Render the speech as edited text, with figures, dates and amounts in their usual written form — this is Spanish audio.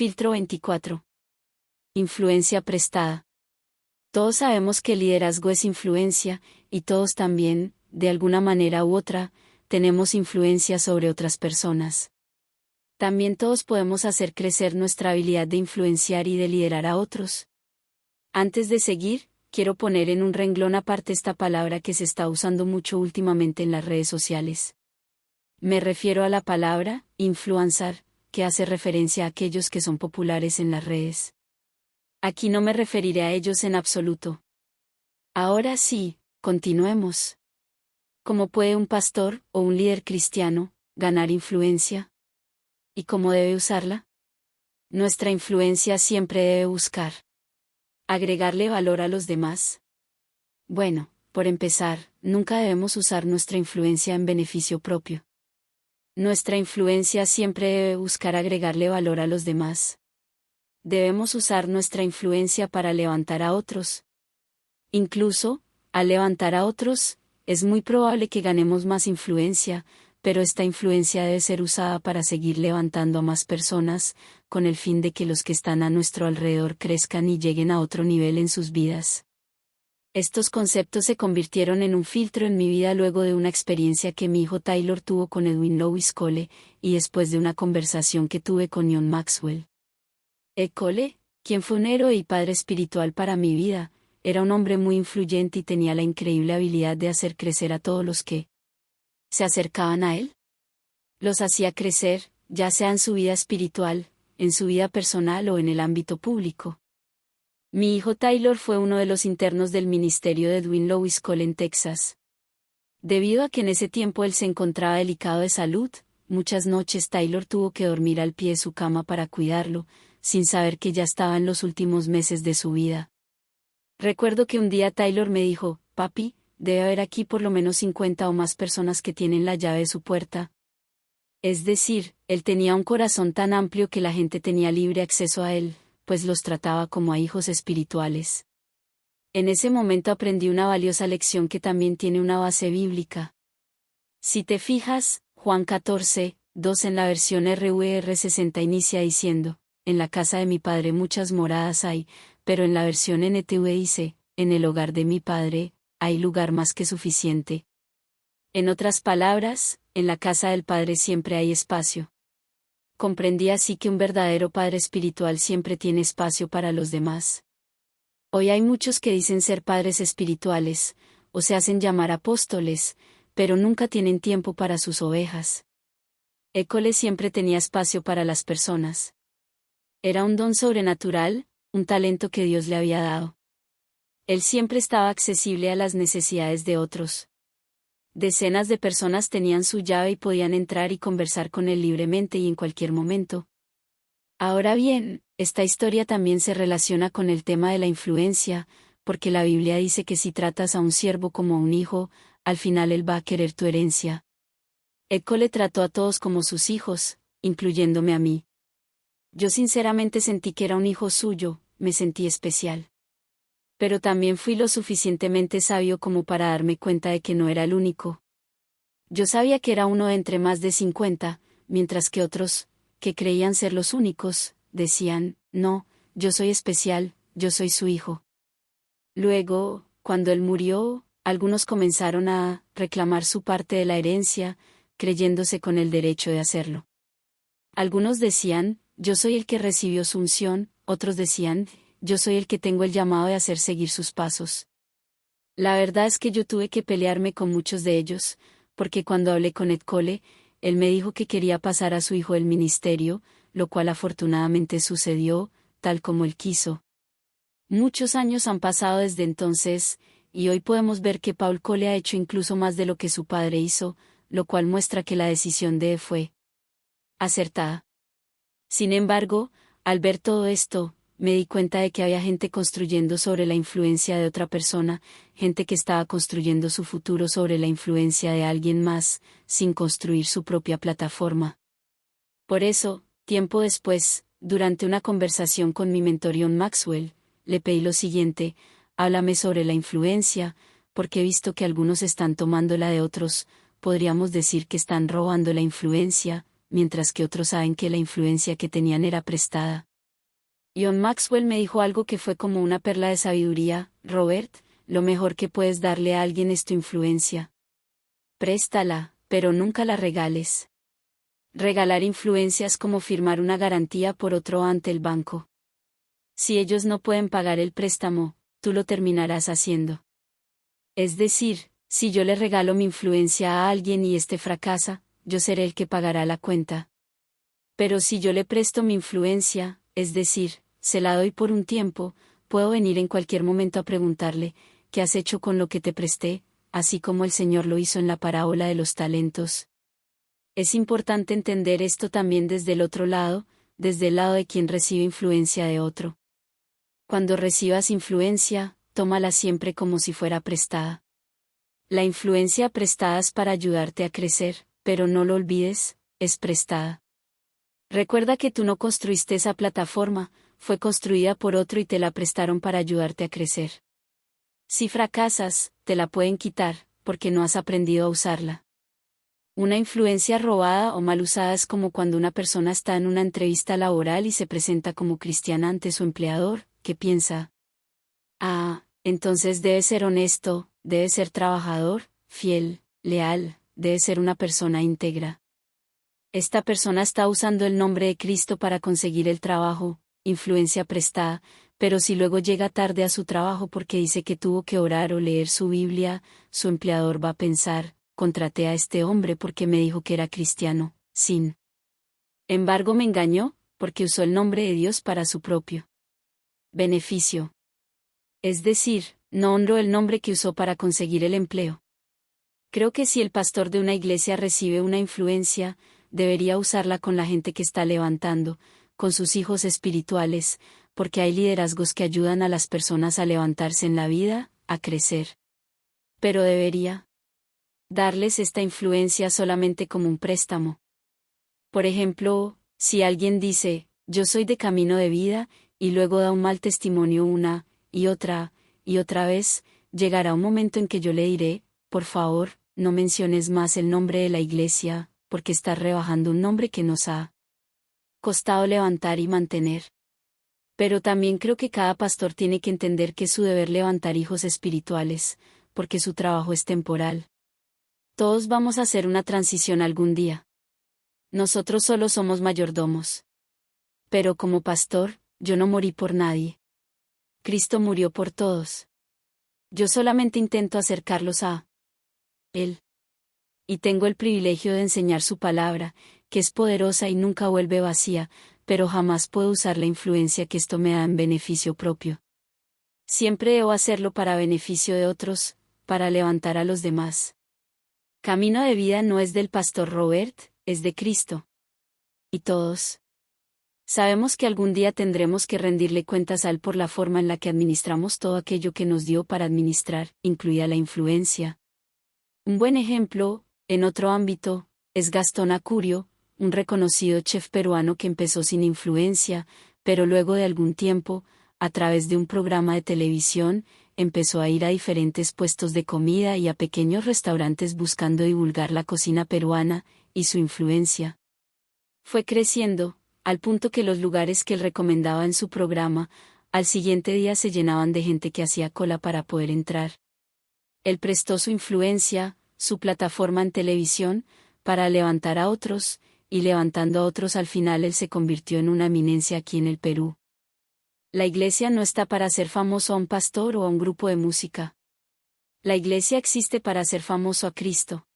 Filtro 24. Influencia prestada. Todos sabemos que el liderazgo es influencia, y todos también, de alguna manera u otra, tenemos influencia sobre otras personas. También todos podemos hacer crecer nuestra habilidad de influenciar y de liderar a otros. Antes de seguir, quiero poner en un renglón aparte esta palabra que se está usando mucho últimamente en las redes sociales. Me refiero a la palabra influencer, que hace referencia a aquellos que son populares en las redes. Aquí no me referiré a ellos en absoluto. Ahora sí, continuemos. ¿Cómo puede un pastor o un líder cristiano ganar influencia? ¿Y cómo debe usarla? Nuestra influencia siempre debe buscar agregarle valor a los demás. Bueno, por empezar, nunca debemos usar nuestra influencia en beneficio propio. Nuestra influencia siempre debe buscar agregarle valor a los demás. Debemos usar nuestra influencia para levantar a otros. Incluso, al levantar a otros, es muy probable que ganemos más influencia, pero esta influencia debe ser usada para seguir levantando a más personas, con el fin de que los que están a nuestro alrededor crezcan y lleguen a otro nivel en sus vidas. Estos conceptos se convirtieron en un filtro en mi vida luego de una experiencia que mi hijo Taylor tuvo con Edwin Lewis Cole, y después de una conversación que tuve con John Maxwell. Cole, quien fue un héroe y padre espiritual para mi vida, era un hombre muy influyente y tenía la increíble habilidad de hacer crecer a todos los que se acercaban a él. Los hacía crecer, ya sea en su vida espiritual, en su vida personal o en el ámbito público. Mi hijo Taylor fue uno de los internos del ministerio de Edwin Lewis Cole en Texas. Debido a que en ese tiempo él se encontraba delicado de salud, muchas noches Taylor tuvo que dormir al pie de su cama para cuidarlo, sin saber que ya estaba en los últimos meses de su vida. Recuerdo que un día Taylor me dijo, «Papi, debe haber aquí por lo menos 50 o más personas que tienen la llave de su puerta». Es decir, él tenía un corazón tan amplio que la gente tenía libre acceso a él, pues los trataba como a hijos espirituales. En ese momento aprendí una valiosa lección que también tiene una base bíblica. Si te fijas, Juan 14, 2 en la versión RVR 60 inicia diciendo, «En la casa de mi padre muchas moradas hay», pero en la versión NTV dice, «En el hogar de mi padre, hay lugar más que suficiente». En otras palabras, en la casa del Padre siempre hay espacio. Comprendí así que un verdadero padre espiritual siempre tiene espacio para los demás. Hoy hay muchos que dicen ser padres espirituales, o se hacen llamar apóstoles, pero nunca tienen tiempo para sus ovejas. Cole siempre tenía espacio para las personas. Era un don sobrenatural, un talento que Dios le había dado. Él siempre estaba accesible a las necesidades de otros. Decenas de personas tenían su llave y podían entrar y conversar con él libremente y en cualquier momento. Ahora bien, esta historia también se relaciona con el tema de la influencia, porque la Biblia dice que si tratas a un siervo como a un hijo, al final él va a querer tu herencia. Cole trató a todos como sus hijos, incluyéndome a mí. Yo sinceramente sentí que era un hijo suyo, me sentí especial. Pero también fui lo suficientemente sabio como para darme cuenta de que no era el único. Yo sabía que era uno de entre más de 50, mientras que otros, que creían ser los únicos, decían, «No, yo soy especial, yo soy su hijo». Luego, cuando él murió, algunos comenzaron a reclamar su parte de la herencia, creyéndose con el derecho de hacerlo. Algunos decían, «Yo soy el que recibió su unción», otros decían, «Yo soy el que tengo el llamado de hacer seguir sus pasos». La verdad es que yo tuve que pelearme con muchos de ellos, porque cuando hablé con Ed Cole, él me dijo que quería pasar a su hijo el ministerio, lo cual afortunadamente sucedió, tal como él quiso. Muchos años han pasado desde entonces, y hoy podemos ver que Paul Cole ha hecho incluso más de lo que su padre hizo, lo cual muestra que la decisión de Ed fue acertada. Sin embargo, al ver todo esto, me di cuenta de que había gente construyendo sobre la influencia de otra persona, gente que estaba construyendo su futuro sobre la influencia de alguien más, sin construir su propia plataforma. Por eso, tiempo después, durante una conversación con mi mentor John Maxwell, le pedí lo siguiente, háblame sobre la influencia, porque he visto que algunos están tomando la de otros, podríamos decir que están robando la influencia, mientras que otros saben que la influencia que tenían era prestada. John Maxwell me dijo algo que fue como una perla de sabiduría: Robert, lo mejor que puedes darle a alguien es tu influencia. Préstala, pero nunca la regales. Regalar influencia es como firmar una garantía por otro ante el banco. Si ellos no pueden pagar el préstamo, tú lo terminarás haciendo. Es decir, si yo le regalo mi influencia a alguien y éste fracasa, yo seré el que pagará la cuenta. Pero si yo le presto mi influencia, es decir, se la doy por un tiempo, puedo venir en cualquier momento a preguntarle: ¿qué has hecho con lo que te presté?, así como el Señor lo hizo en la parábola de los talentos. Es importante entender esto también desde el otro lado, desde el lado de quien recibe influencia de otro. Cuando recibas influencia, tómala siempre como si fuera prestada. La influencia prestada es para ayudarte a crecer, pero no lo olvides, es prestada. Recuerda que tú no construiste esa plataforma, fue construida por otro y te la prestaron para ayudarte a crecer. Si fracasas, te la pueden quitar, porque no has aprendido a usarla. Una influencia robada o mal usada es como cuando una persona está en una entrevista laboral y se presenta como cristiana ante su empleador, que piensa: ah, entonces debe ser honesto, debe ser trabajador, fiel, leal, debe ser una persona íntegra. Esta persona está usando el nombre de Cristo para conseguir el trabajo, influencia prestada, pero si luego llega tarde a su trabajo porque dice que tuvo que orar o leer su Biblia, su empleador va a pensar: contraté a este hombre porque me dijo que era cristiano, sin embargo me engañó, porque usó el nombre de Dios para su propio beneficio. Es decir, no honró el nombre que usó para conseguir el empleo. Creo que si el pastor de una iglesia recibe una influencia, debería usarla con la gente que está levantando, con sus hijos espirituales, porque hay liderazgos que ayudan a las personas a levantarse en la vida, a crecer. Pero debería darles esta influencia solamente como un préstamo. Por ejemplo, si alguien dice: yo soy de Camino de Vida, y luego da un mal testimonio una y otra vez, llegará un momento en que yo le diré: por favor, no menciones más el nombre de la iglesia, porque estás rebajando un nombre que nos ha costado levantar y mantener. Pero también creo que cada pastor tiene que entender que es su deber levantar hijos espirituales, porque su trabajo es temporal. Todos vamos a hacer una transición algún día. Nosotros solo somos mayordomos. Pero como pastor, yo no morí por nadie. Cristo murió por todos. Yo solamente intento acercarlos a Él. Y tengo el privilegio de enseñar su palabra, que es poderosa y nunca vuelve vacía, pero jamás puedo usar la influencia que esto me da en beneficio propio. Siempre debo hacerlo para beneficio de otros, para levantar a los demás. Camino de Vida no es del pastor Robert, es de Cristo. Y todos sabemos que algún día tendremos que rendirle cuentas a Él por la forma en la que administramos todo aquello que nos dio para administrar, incluida la influencia. Un buen ejemplo, en otro ámbito, es Gastón Acurio, un reconocido chef peruano que empezó sin influencia, pero luego de algún tiempo, a través de un programa de televisión, empezó a ir a diferentes puestos de comida y a pequeños restaurantes buscando divulgar la cocina peruana y su influencia. Fue creciendo, al punto que los lugares que él recomendaba en su programa, al siguiente día se llenaban de gente que hacía cola para poder entrar. Él prestó su influencia, su plataforma en televisión, para levantar a otros, y levantando a otros al final él se convirtió en una eminencia aquí en el Perú. La iglesia no está para hacer famoso a un pastor o a un grupo de música. La iglesia existe para hacer famoso a Cristo.